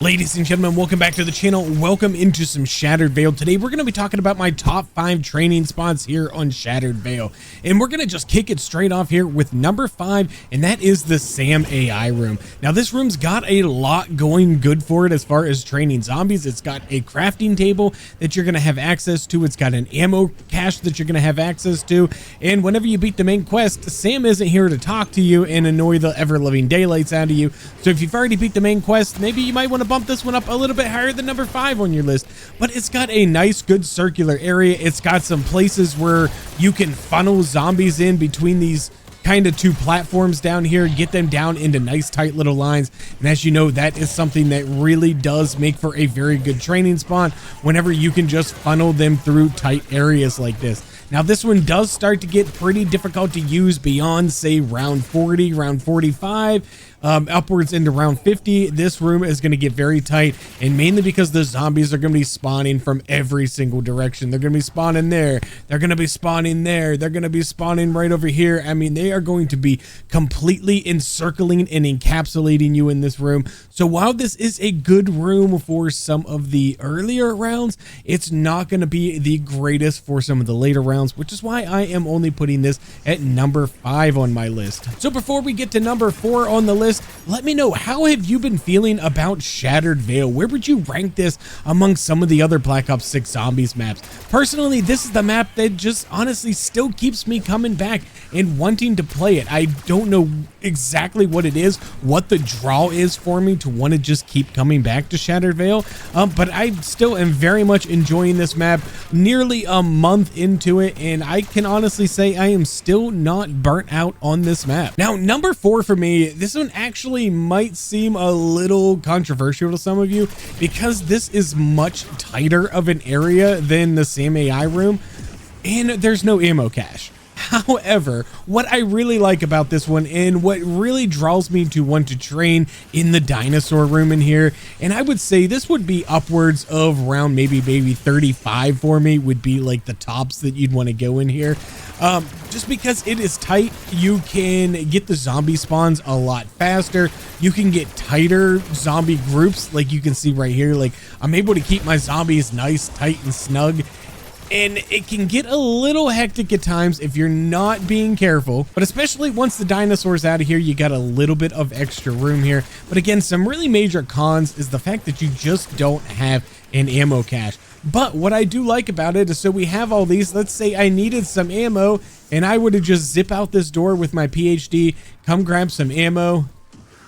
Ladies and gentlemen, welcome back to the channel. Welcome into some Shattered Vale. Today we're going to be talking about my top 5 training spots here on Shattered Vale, and we're going to just kick it straight off here with number 5, and that is the Shem AI room. Now this room's got a lot going good for it as far as training zombies. It's got a crafting table that you're going to have access to. It's got an ammo cache that you're going to have access to, and whenever you beat the main quest, Sam isn't here to talk to you and annoy the ever-living daylights out of you. So if you've already beat the main quest, maybe you might want to bump this one up a little bit higher than number 5 on your list. But it's got a nice good circular area. It's got some places where you can funnel zombies in between these kind of 2 platforms down here, get them down into nice tight little lines. And as you know, that is something that really does make for a very good training spot whenever you can just funnel them through tight areas like this. Now this one does start to get pretty difficult to use beyond, say, round 40, round 45, upwards into round 50. This room is going to get very tight, and mainly because the zombies are going to be spawning from every single direction. They're going to be spawning there, they're going to be spawning there, they're going to be spawning right over here. I mean, they are going to be completely encircling and encapsulating you in this room. So while this is a good room for some of the earlier rounds, it's not going to be the greatest for some of the later rounds, which is why I am only putting this at number 5 on my list. So before we get to number 4 on the list, let me know, how have you been feeling about Shattered Vale? Where would you rank this among some of the other Black Ops 6 Zombies maps? Personally, this is the map that just honestly still keeps me coming back and wanting to play it. I don't know exactly what it is, what the draw is for me to want to just keep coming back to Shattered Vale, but I still am very much enjoying this map nearly a month into it, and I can honestly say I am still not burnt out on this map. Now, number 4 for me, this one actually might seem a little controversial to some of you because this is much tighter of an area than the Shem AI room, and there's no ammo cache. However, what I really like about this one, and what really draws me to want to train in the Dinosaur room in here, and I would say this would be upwards of around maybe 35 for me, would be like the tops that you'd want to go in here. Just because it is tight, you can get the zombie spawns a lot faster. You can get tighter zombie groups, like you can see right here. Like, I'm able to keep my zombies nice, tight, and snug. And it can get a little hectic at times if you're not being careful, but especially once the dinosaur's out of here, you got a little bit of extra room here. But again, some really major cons is the fact that you just don't have an ammo cache. But what I do like about it is, so we have all these. Let's say I needed some ammo and I would have just zip out this door with my PhD, come grab some ammo,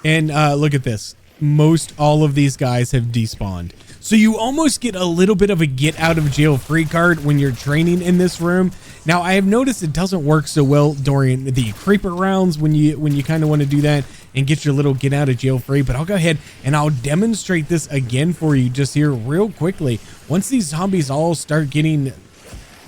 and look at this. Most all of these guys have despawned. So you almost get a little bit of a get out of jail free card when you're training in this room. Now, I have noticed it doesn't work so well during the creeper rounds when you kind of want to do that and get your little get out of jail free, but I'll go ahead and I'll demonstrate this again for you just here real quickly. Once these zombies all start getting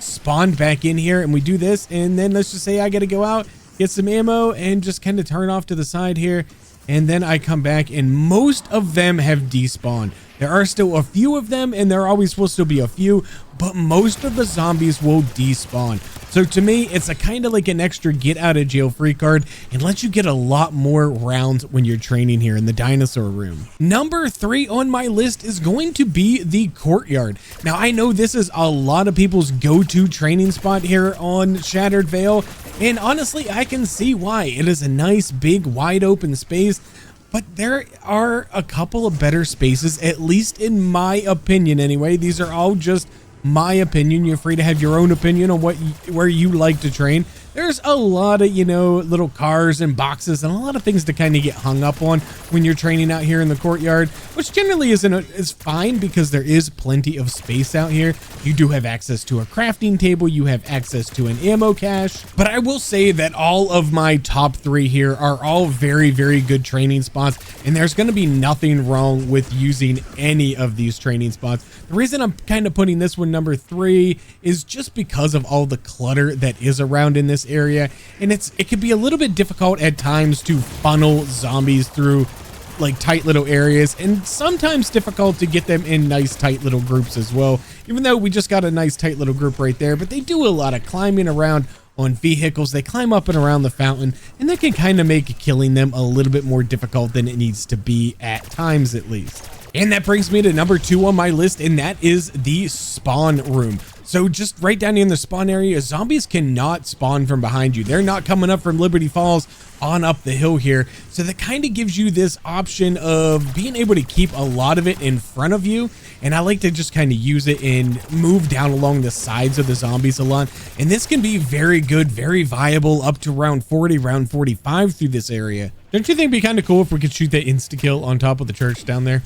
spawned back in here and we do this, and then let's just say I got to go out, get some ammo, and just kind of turn off to the side here. And then I come back and most of them have despawned. There are still a few of them, and there always will still be a few, but most of the zombies will despawn. So to me, it's a kind of like an extra get out of jail free card and lets you get a lot more rounds when you're training here in the Dinosaur room. Number 3 on my list is going to be the Courtyard. Now, I know this is a lot of people's go-to training spot here on Shattered Vale, and honestly, I can see why. It is a nice, big, wide open space. But there are a couple of better spaces, at least in my opinion anyway. These are all just my opinion. You're free to have your own opinion on where you like to train. There's a lot of, you know, little cars and boxes and a lot of things to kind of get hung up on when you're training out here in the Courtyard, which generally is fine because there is plenty of space out here. You do have access to a crafting table, you have access to an ammo cache, but I will say that all of my top 3 here are all very, very good training spots, and there's going to be nothing wrong with using any of these training spots. The reason I'm kind of putting this one number 3 is just because of all the clutter that is around in this area, and it can be a little bit difficult at times to funnel zombies through like tight little areas, and sometimes difficult to get them in nice tight little groups as well, even though we just got a nice tight little group right there. But they do a lot of climbing around on vehicles. They climb up and around the fountain, and that can kind of make killing them a little bit more difficult than it needs to be at times, at least. And that brings me to number 2 on my list, and that is the spawn room. So just right down in the spawn area, zombies cannot spawn from behind you. They're not coming up from Liberty Falls on up the hill here. So that kind of gives you this option of being able to keep a lot of it in front of you. And I like to just kind of use it and move down along the sides of the zombies a lot. And this can be very good, very viable up to round 40, round 45 through this area. Don't you think it'd be kind of cool if we could shoot that insta-kill on top of the church down there?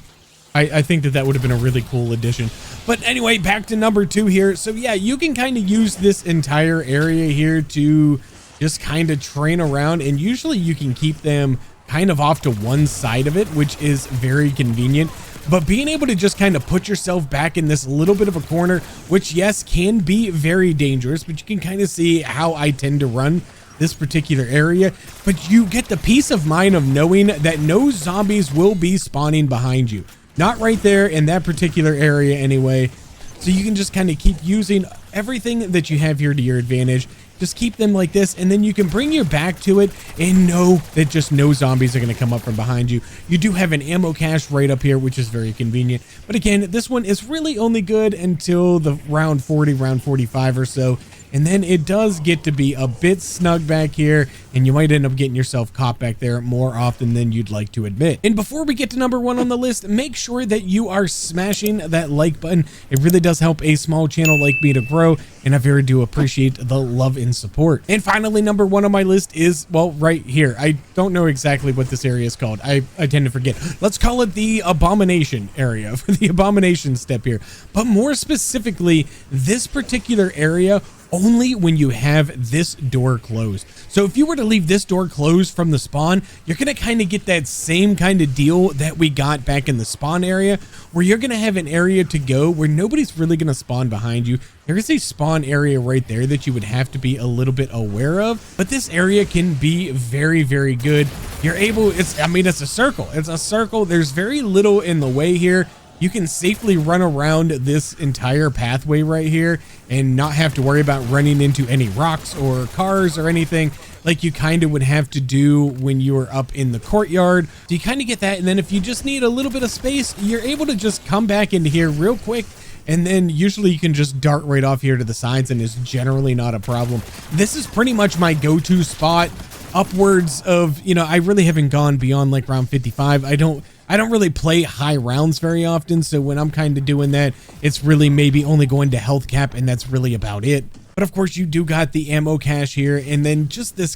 I think that would have been a really cool addition. But anyway, back to number 2 here. So yeah, you can kind of use this entire area here to just kind of train around, and usually you can keep them kind of off to one side of it, which is very convenient. But being able to just kind of put yourself back in this little bit of a corner, which yes, can be very dangerous, but you can kind of see how I tend to run this particular area. But you get the peace of mind of knowing that no zombies will be spawning behind you. Not right there in that particular area anyway. So you can just kind of keep using everything that you have here to your advantage. Just keep them like this, and then you can bring your back to it and know that just no zombies are going to come up from behind you. You do have an ammo cache right up here, which is very convenient. But again, this one is really only good until the round 40, round 45 or so. And then it does get to be a bit snug back here, and you might end up getting yourself caught back there more often than you'd like to admit. And before we get to number 1 on the list, make sure that you are smashing that like button. It really does help a small channel like me to grow, and I very do appreciate the love and support. And finally, number 1 on my list is, well, right here. I don't know exactly what this area is called. I tend to forget. Let's call it the abomination area, the abomination step here. But more specifically, this particular area only when you have this door closed. So if you were to leave this door closed from the spawn, you're going to kind of get that same kind of deal that we got back in the spawn area, where you're going to have an area to go where nobody's really going to spawn behind you. There is a spawn area right there that you would have to be a little bit aware of, but this area can be very, very good. You're able, it's a circle. It's a circle. There's very little in the way here. You can safely run around this entire pathway right here and not have to worry about running into any rocks or cars or anything like you kind of would have to do when you were up in the courtyard. So you kind of get that, and then if you just need a little bit of space, you're able to just come back into here real quick, and then usually you can just dart right off here to the sides, and it's generally not a problem. This is pretty much my go-to spot upwards of, you know, I really haven't gone beyond like round 55. I don't really play high rounds very often, so when I'm kind of doing that, it's really maybe only going to health cap, and that's really about it. But of course, you do got the ammo cache here, and then just this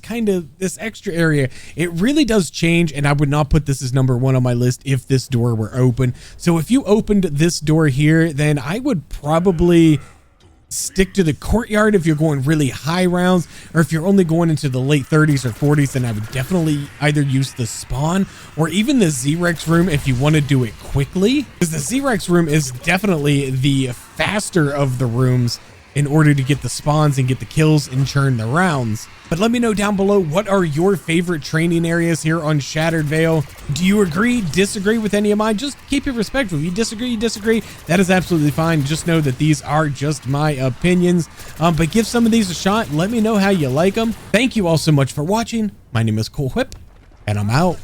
extra area. It really does change, and I would not put this as number 1 on my list if this door were open. So if you opened this door here, then I would probably stick to the courtyard if you're going really high rounds, or if you're only going into the late 30s or 40s, then I would definitely either use the spawn or even the Z-Rex room if you want to do it quickly, because the Z-Rex room is definitely the faster of the rooms in order to get the spawns and get the kills and churn the rounds. But let me know down below, what are your favorite training areas here on Shattered Vale? Do you agree, disagree with any of mine? Just keep it respectful. If you disagree, that is absolutely fine. Just know that these are just my opinions. But give some of these a shot. Let me know how you like them. Thank you all so much for watching. My name is Cool Whip, and I'm out.